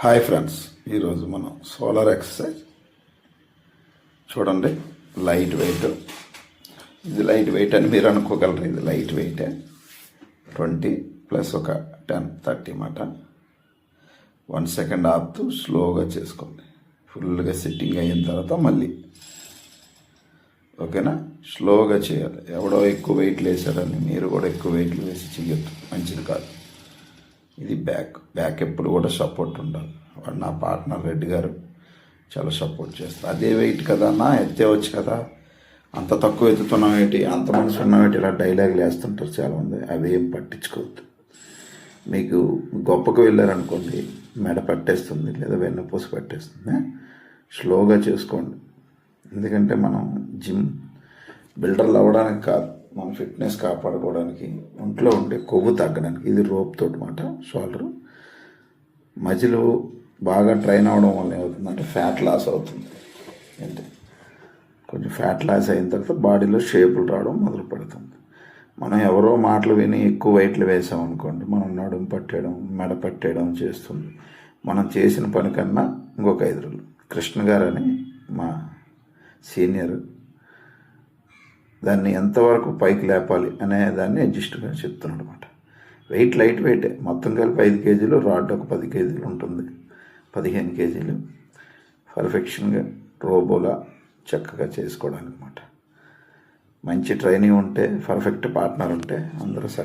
Hi friends, ఈరోజు మనం solar exercise చూడండి. లైట్ వెయిట్, ఇది లైట్ వెయిట్ అని మీరు అనుకోగలరు. ఇది లైట్ వెయిటే. 20 ప్లస్ ఒక 10-30 మాట. 1 సెకండ్ ఆపుతూ స్లోగా చేసుకోండి. ఫుల్గా సిట్టింగ్ అయిన తర్వాత మళ్ళీ ఓకేనా. స్లోగా చేయాలి. ఎవడో ఎక్కువ వెయిట్లు వేసారని మీరు కూడా ఎక్కువ వెయిట్లు వేసి చేయొద్దు, మంచిది కాదు. ఇది బ్యాక్ ఎప్పుడు కూడా సపోర్ట్ ఉండాలి. వాడు నా పార్ట్నర్ రెడ్డి గారు చాలా సపోర్ట్ చేస్తారు. అదే వెయిట్ కదా అన్న, ఎత్తేవచ్చు కదా, అంత తక్కువ ఎత్తుతున్నాం ఏంటి, అంత మనిషి ఉన్నాం ఏంటి, ఇలా డైలాగులు వేస్తుంటారు చాలామంది. అవి ఏం పట్టించుకోవద్దు. మీకు గొప్పకు వెళ్ళారనుకోండి, మెడ పట్టేస్తుంది లేదా వెన్నుపూస పట్టేస్తుంది. స్లోగా చేసుకోండి. ఎందుకంటే మనం జిమ్ బిల్డర్లు అవ్వడానికి కాదు, మన ఫిట్నెస్ కాపాడుకోవడానికి, ఒంట్లో ఉండే కొవ్వు తగ్గడానికి. ఇది రోప్ తోటి మాట. షోల్డరు మజిల్ బాగా ట్రైన్ అవ్వడం వల్ల ఏమవుతుందంటే ఫ్యాట్ లాస్ అవుతుంది. అంటే కొంచెం ఫ్యాట్ లాస్ అయిన తర్వాత బాడీలో షేపులు రావడం మొదలు పెడుతుంది. మనం ఎవరో మాటలు విని ఎక్కువ వెయిట్లు వేసామనుకోండి, మనం నడుము పట్టేయడం, మెడ పట్టేయడం చేస్తుంది. మనం చేసిన పని కన్నా ఇంకొక 5 రోజులు. కృష్ణ గారు అని మా సీనియర్, దాన్ని ఎంతవరకు పైకి లేపాలి అనే దాన్ని అడ్జస్ట్గా చెప్తున్నాడు అనమాట. వెయిట్ లైట్ వెయిటే, మొత్తం కలిపి 5 కేజీలు, రాడ్ ఒక 10 కేజీలు ఉంటుంది, 15 కేజీలు. పర్ఫెక్షన్గా రోబోలా చక్కగా చేసుకోవడానికి అనమాట. మంచి ట్రైనింగ్ ఉంటే, పర్ఫెక్ట్ పార్ట్నర్ ఉంటే అందరూ